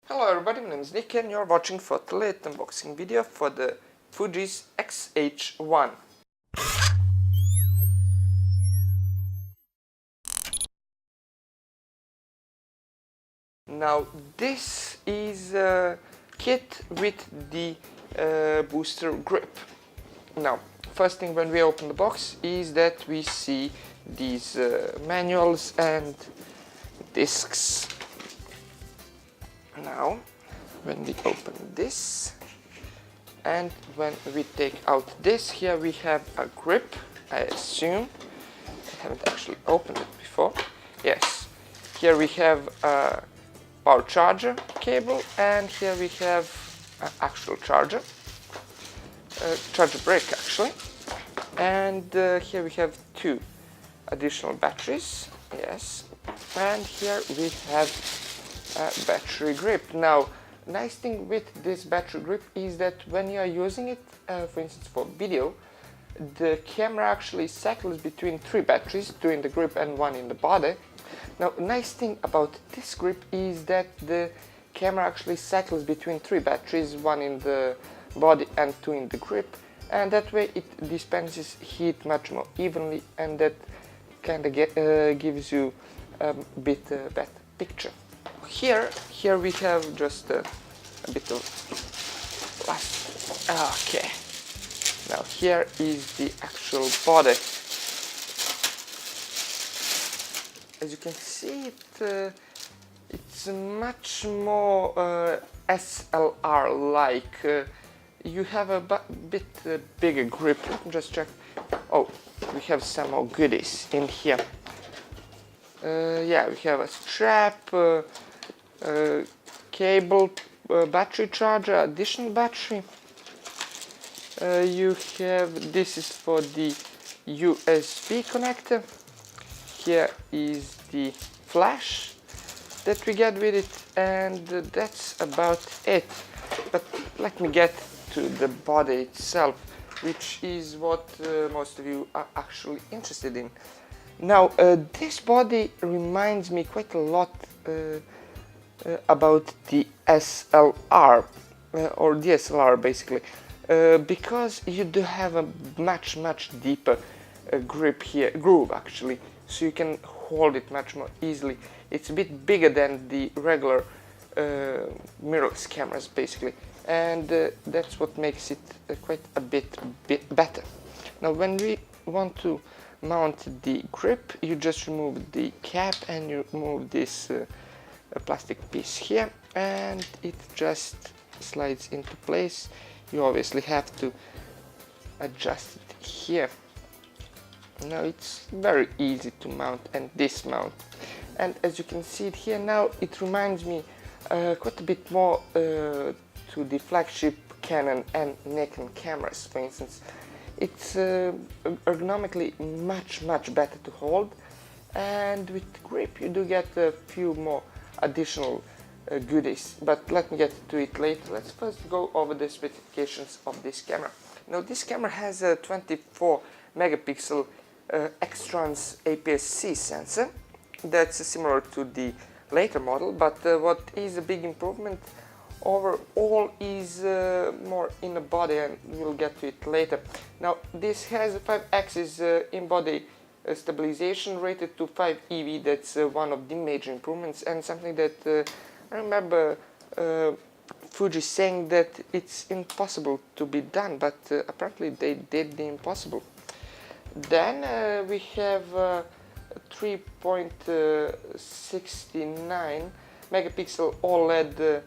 Hello everybody, my name is Nick and you're watching for the Leet unboxing video for the Fuji's X-H1. Now this is a kit with the booster grip. Now first thing when we open the box is that we see these manuals and discs. Now when we open this and when we take out this, here we have a grip, I assume. I haven't actually opened it before. Yes, here we have a power charger cable and here we have an actual charger, charger brick actually, and here we have two additional batteries. Yes, and here we have a battery grip. Now, nice thing with this battery grip is that when you are using it, for instance for video, the camera actually cycles between three batteries, two in the grip and one in the body. Now, nice thing about this grip is that the camera actually cycles between three batteries, one in the body and two in the grip, and that way it dispenses heat much more evenly, and that kind of gives you a bit better picture. Here we have just a bit of plastic. Okay, now here is the actual body. As you can see, it's much more SLR-like. You have a bit bigger grip. Let me just check. Oh, we have some more goodies in here. Yeah, we have a strap, cable, battery charger, additional battery. You have, this is for the USB connector. Here is the flash that we get with it, and that's about it. But let me get to the body itself, which is what most of you are actually interested in. Now, this body reminds me quite a lot about the SLR or DSLR basically, because you do have a much deeper grip here, groove actually, so you can hold it much more easily. It's a bit bigger than the regular mirrorless cameras basically, and that's what makes it quite a bit better. Now when we want to mount the grip, you just remove the cap and you remove this plastic piece here, and it just slides into place. You obviously have to adjust it here. Now it's very easy to mount and dismount, and as you can see it here, now it reminds me quite a bit more to the flagship Canon and Nikon cameras, for instance. It's ergonomically much better to hold, and with the grip you do get a few more additional goodies, but let me get to it later. Let's first go over the specifications of this camera. Now this camera has a 24 megapixel X-Trans APS-C sensor that's similar to the later model, but what is a big improvement overall is more in the body, and we'll get to it later. Now this has a 5-axis in-body stabilization rated to 5 EV. That's one of the major improvements, and something that I remember Fuji saying that it's impossible to be done, but apparently they did the impossible. Then we have 3.69 megapixel OLED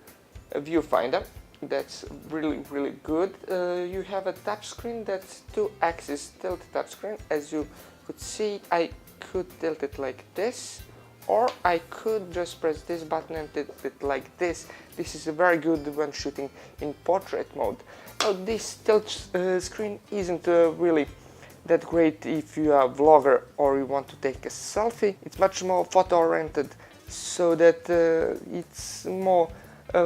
viewfinder. That's really good. You have a touchscreen that's 2-axis tilt touchscreen. As you could see, I could tilt it like this, or I could just press this button and tilt it like this. This is very good when shooting in portrait mode. Now this tilt screen isn't really that great if you are a vlogger or you want to take a selfie. It's much more photo oriented, so that it's more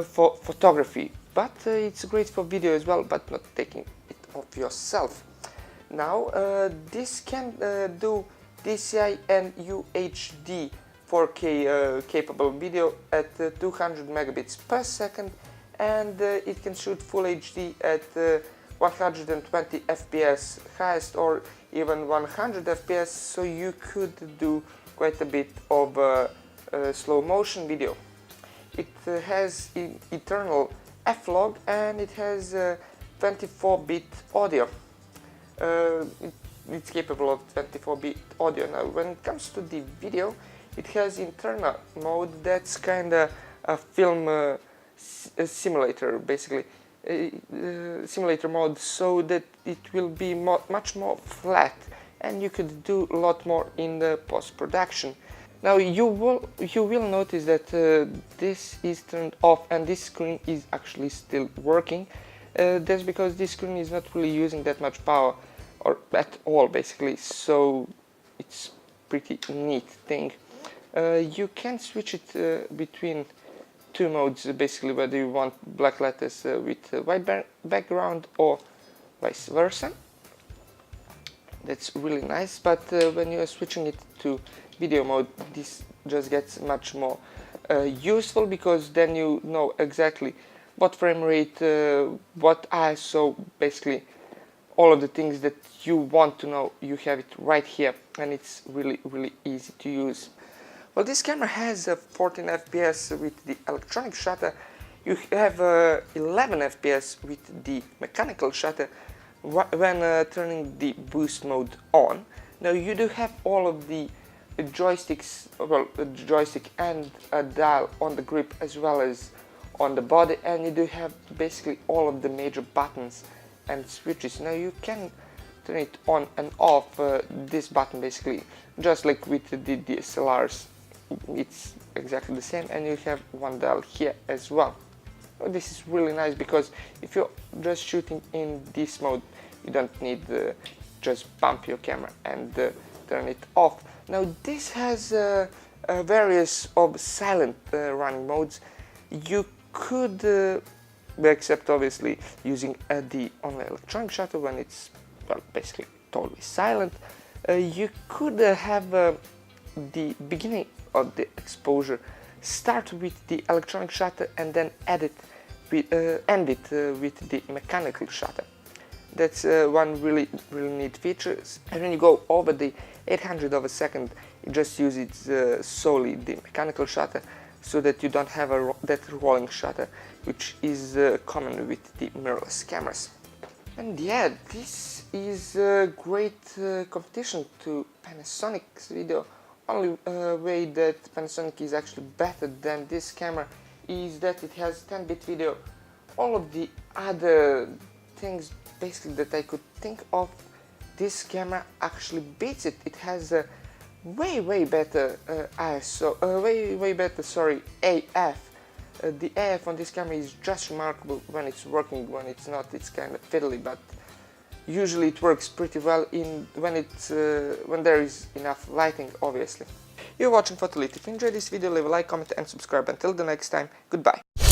for photography, but it's great for video as well, but not taking it of yourself. Now this can do DCI and UHD 4K capable video at 200 megabits per second, and it can shoot Full HD at 120 FPS highest or even 100 FPS, so you could do quite a bit of slow motion video. It has internal F-Log and it has 24-bit audio. It's capable of 24-bit audio. Now, when it comes to the video, it has internal mode that's kinda a film simulator, basically. Simulator mode, so that it will be much more flat and you could do a lot more in the post-production. Now you will notice that this is turned off and this screen is actually still working. That's because this screen is not really using that much power or at all, basically, so it's pretty neat thing. You can switch it between two modes, basically, whether you want black letters with white background or vice versa. That's really nice, but when you are switching it to video mode, this just gets much more useful, because then you know exactly what frame rate, what ISO, basically all of the things that you want to know, you have it right here, and it's really easy to use. Well, this camera has 14 FPS with the electronic shutter. You have 11 FPS with the mechanical shutter when turning the boost mode on. Now you do have all of the joysticks, well, the joystick and a dial on the grip as well as on the body, and you do have basically all of the major buttons and switches. Now you can turn it on and off, this button basically, just like with the DSLRs. It's exactly the same, and you have one dial here as well. This is really nice, because if you're just shooting in this mode, you don't need just bump your camera and turn it off. Now this has various of silent running modes. You could, except obviously using the only electronic shutter when it's, well, basically totally silent, you could have the beginning of the exposure start with the electronic shutter and then end it with the mechanical shutter. That's one really neat feature. And when you go over the 800 of a second, it just uses solely the mechanical shutter, so that you don't have that rolling shutter, which is common with the mirrorless cameras. And yeah, this is a great competition to Panasonic's video. Only way that Panasonic is actually better than this camera is that it has 10-bit video. All of the other things basically that I could think of, this camera actually beats it. It has a way better ISO, way better, sorry, AF. The AF on this camera is just remarkable when it's working. When it's not, it's kind of fiddly, but usually it works pretty well when there is enough lighting, obviously. You're watching Leet. If you enjoyed this video, leave a like, comment and subscribe. Until the next time, goodbye.